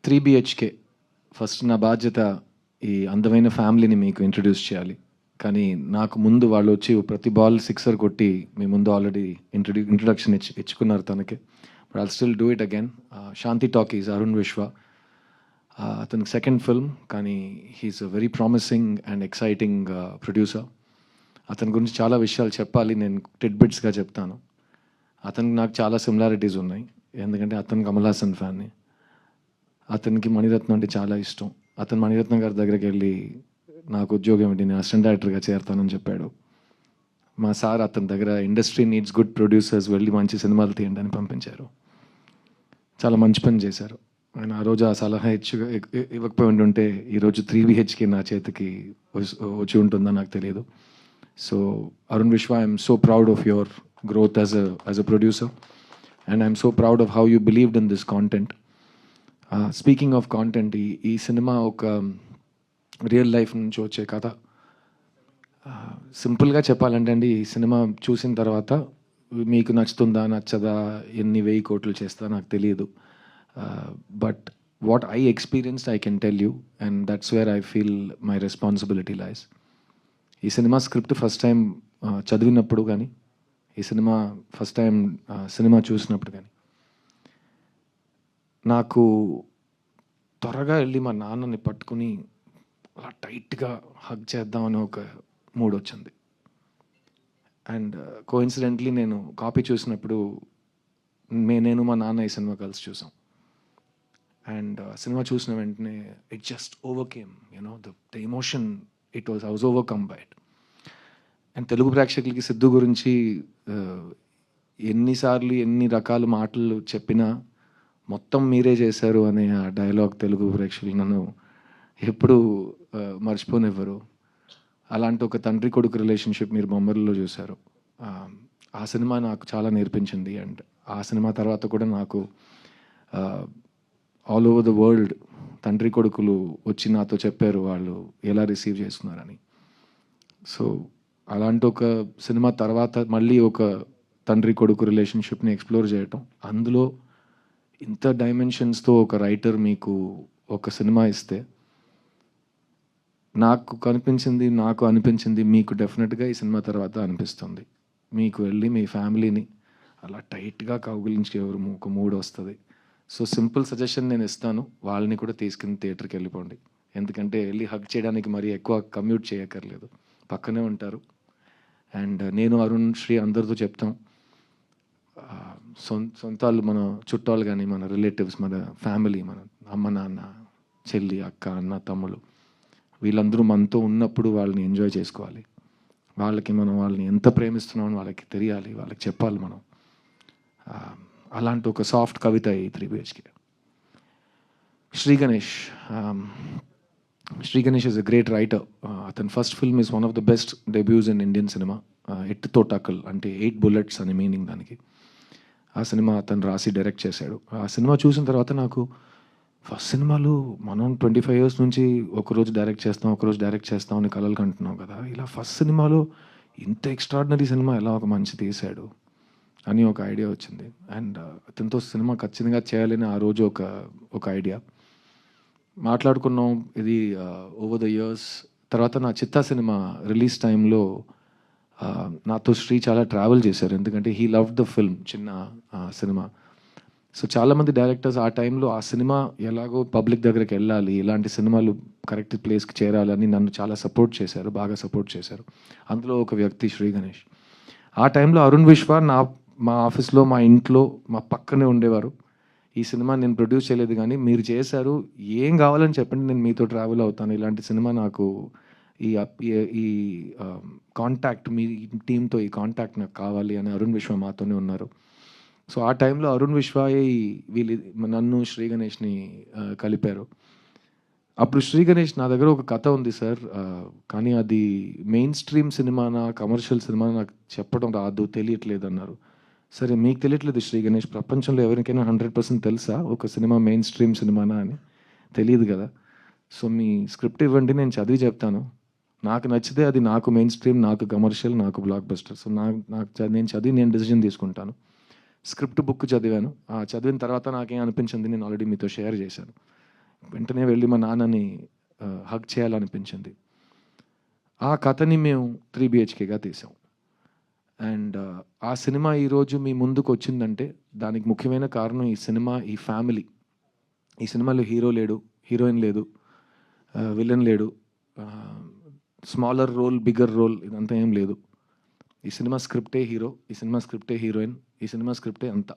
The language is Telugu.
త్రీ బిహెచ్కే ఫస్ట్ నా బాధ్యత ఈ అందమైన ఫ్యామిలీని మీకు ఇంట్రడ్యూస్ చేయాలి. కానీ నాకు ముందు వాళ్ళు వచ్చి ప్రతి బాల్ సిక్సర్ కొట్టి మీ ముందు ఆల్రెడీ ఇంట్రడక్షన్ ఇచ్చుకున్నారు తనకి. But I'll still do it again. Shanti talkies, Arun Vishwa, అతనికి సెకండ్ ఫిల్మ్, కానీ he's a very promising and exciting producer. అతని గురించి చాలా విషయాలు చెప్పాలి, నేను టిడ్బిట్స్గా చెప్తాను. అతనికి నాకు చాలా సిమిలారిటీస్ ఉన్నాయి, ఎందుకంటే అతను కమల్ హాసన్ ఫ్యాన్ని. అతనికి మణిరత్నం అంటే చాలా ఇష్టం. అతను మణిరత్నం గారి దగ్గరికి వెళ్ళి నాకు ఉద్యోగం ఏంటి, నేను అసిస్టెంట్ డైరెక్టర్గా చేరతానని చెప్పాడు. మా సార్ అతని దగ్గర ఇండస్ట్రీ నీడ్స్ గుడ్ ప్రొడ్యూసర్స్, వెళ్ళి మంచి సినిమాలు తీయండి అని పంపించారు. చాలా మంచి పని చేశారు ఆయన. ఆ రోజు ఆ సలహా ఇవ్వకపోయి ఉంటుంటే ఈరోజు 3BHK నా చేతికి వచ్చి ఉంటుందో నాకు తెలియదు. సో అరుణ్ విశ్వ, I'm so proud of your growth as a producer, and I'm so proud of how you believed in this content. Speaking of content, ఈ సినిమా ఒక రియల్ లైఫ్ నుంచి వచ్చే కథ. సింపుల్గా చెప్పాలంటే అండి, ఈ సినిమా చూసిన తర్వాత మీకు నచ్చుతుందా నచ్చదా, ఎన్ని 1000 కోట్లు చేస్తా నాకు తెలియదు. But what I experienced I can tell you, and that's where I feel my responsibility లైస్. ఈ సినిమా స్క్రిప్ట్ ఫస్ట్ టైం చదివినప్పుడు కానీ, ఈ సినిమా ఫస్ట్ టైం సినిమా చూసినప్పుడు కానీ, నాకు త్వరగా వెళ్ళి మా నాన్నని పట్టుకుని అలా టైట్గా హగ్ చేద్దామని ఒక మూడ్ వచ్చింది. అండ్ కోఇన్సిడెంట్లీ నేను కాపీ చూసినప్పుడు నేను మా నాన్న ఈ సినిమా కలిసి చూసాం. అండ్ సినిమా చూసిన వెంటనే it just overcame, the emotion, I was overcome by it. And Telugu ప్రేక్షకులకి సిద్ధు గురించి ఎన్నిసార్లు ఎన్ని రకాల మాటలు చెప్పినా మొత్తం మీరే చేశారు అనే ఆ డైలాగ్ తెలుగు ప్రేక్షకులు నన్ను ఎప్పుడూ మర్చిపోనివ్వరు. అలాంటి ఒక తండ్రి కొడుకు రిలేషన్షిప్ మీరు బొమ్మరిలో చూశారు. ఆ సినిమా నాకు చాలా నేర్పించింది. అండ్ ఆ సినిమా తర్వాత కూడా నాకు ఆల్ ఓవర్ ద వరల్డ్ తండ్రి కొడుకులు వచ్చి నాతో చెప్పారు వాళ్ళు ఎలా రిసీవ్ చేస్తున్నారని. సో అలాంటి ఒక సినిమా తర్వాత మళ్ళీ ఒక తండ్రి కొడుకు రిలేషన్షిప్ని ఎక్స్ప్లోర్ చేయటం, అందులో ఇంత డైమెన్షన్స్తో ఒక రైటర్ మీకు ఒక సినిమా ఇస్తే, నాకు అనిపించింది మీకు డెఫినెట్గా ఈ సినిమా తర్వాత అనిపిస్తుంది. మీకు వెళ్ళి మీ ఫ్యామిలీని అలా టైట్గా కౌగిలించి ఒక మూడ్ వస్తుంది. సో సింపుల్ సజెషన్ నేను ఇస్తాను, వాళ్ళని కూడా తీసుకుని థియేటర్కి వెళ్ళిపోండి. ఎందుకంటే వెళ్ళి హగ్ చేయడానికి మరీ ఎక్కువ కమ్యూట్ చేయక్కర్లేదు, పక్కనే ఉంటారు. అండ్ నేను అరుణ్ శ్రీ అందరితో చెప్తాం, సొంతాలు, మన చుట్టాలు కానీ, మన రిలేటివ్స్, మన ఫ్యామిలీ, మన అమ్మ నాన్న, చెల్లి, అక్క, అన్న, తమ్ముళ్ళు, వీళ్ళందరూ మనతో ఉన్నప్పుడు వాళ్ళని ఎంజాయ్ చేసుకోవాలి. వాళ్ళని ఎంత ప్రేమిస్తున్నామని వాళ్ళకి తెలియాలి, వాళ్ళకి చెప్పాలి మనం. అలాంటి ఒక సాఫ్ట్ కవిత ఈ 3BHK. Shri Ganesh is a great writer. అతని first film is one of the best debuts in Indian cinema. ఎట్టుతో టకల్ అంటే 8 bullets అని మీనింగ్ దానికి. ఆ సినిమా అతను రాసి డైరెక్ట్ చేశాడు. ఆ సినిమా చూసిన తర్వాత నాకు ఫస్ట్ సినిమాలు మనం 25 years నుంచి ఒకరోజు డైరెక్ట్ చేస్తాం అని కలలు కంటున్నాం కదా, ఇలా ఫస్ట్ సినిమాలో ఇంత ఎక్స్ట్రాడినరీ సినిమా ఎలా ఒక మంచి తీశాడు అని ఒక ఐడియా వచ్చింది. అండ్ అతనితో సినిమా ఖచ్చితంగా చేయాలని ఆ రోజు ఒక ఐడియా మాట్లాడుకున్నాం. ఇది ఓవర్ ద ఇయర్స్. తర్వాత నా చిత్తా సినిమా రిలీజ్ టైంలో నాతో శ్రీ చాలా ట్రావెల్ చేశారు, ఎందుకంటే హీ లవ్ ద ఫిల్మ్, చిన్న సినిమా. సో చాలామంది డైరెక్టర్స్ ఆ టైంలో ఆ సినిమా ఎలాగో పబ్లిక్ దగ్గరికి వెళ్ళాలి, ఇలాంటి సినిమాలు కరెక్ట్ ప్లేస్కి చేరాలని నన్ను చాలా బాగా సపోర్ట్ చేశారు. అందులో ఒక వ్యక్తి శ్రీ గణేష్. ఆ టైంలో అరుణ్ విశ్వ మా ఆఫీస్లో, మా ఇంట్లో, మా పక్కనే ఉండేవారు. ఈ సినిమా నేను ప్రొడ్యూస్ చేయలేదు కానీ మీరు చేశారు, ఏం కావాలని చెప్పండి, నేను మీతో ట్రావెల్ అవుతాను, ఇలాంటి సినిమా నాకు ఈ కాంటాక్ట్, మీ టీంతో ఈ కాంటాక్ట్ నాకు కావాలి అని అరుణ్ విశ్వ మాతోనే ఉన్నారు. సో ఆ టైంలో అరుణ్ విశ్వ నన్ను శ్రీ గణేష్ని కలిపారు. అప్పుడు శ్రీ గణేష్, నా దగ్గర ఒక కథ ఉంది సార్, కానీ అది మెయిన్ స్ట్రీమ్ సినిమానా కమర్షియల్ సినిమా నాకు చెప్పడం రాదు, తెలియట్లేదు అన్నారు. సరే, మీకు తెలియట్లేదు శ్రీ గణేష్, ప్రపంచంలో ఎవరికైనా 100% తెలుసా ఒక సినిమా మెయిన్ స్ట్రీమ్ సినిమానా అని? తెలియదు కదా. సో మీ స్క్రిప్ట్ ఇవ్వండి, నేను చదివి చెప్తాను, నాకు నచ్చితే అది నాకు మెయిన్ స్ట్రీమ్, నాకు కమర్షియల్, నాకు బ్లాక్ బస్టర్. సో నేను చదివి నేను డెసిజన్ తీసుకుంటాను. స్క్రిప్ట్ బుక్ చదివాను. చదివిన తర్వాత నాకేం అనిపించింది నేను ఆల్రెడీ మీతో షేర్ చేశాను. వెంటనే వెళ్ళి మా నాన్నని హగ్ చేయాలనిపించింది. ఆ కథని మేము 3 BHKగా తీసాం. అండ్ ఆ సినిమా ఈరోజు మీ ముందుకు వచ్చిందంటే దానికి ముఖ్యమైన కారణం ఈ సినిమా, ఈ ఫ్యామిలీ. ఈ సినిమాలో హీరో లేడు, హీరోయిన్ లేదు, విలన్ లేడు, స్మాలర్ రోల్, బిగ్గర్ రోల్ ఇదంతా ఏం లేదు. ఈ సినిమా స్క్రిప్టే హీరో, ఈ సినిమా స్క్రిప్టే హీరోయిన్, ఈ సినిమా స్క్రిప్టే అంతా.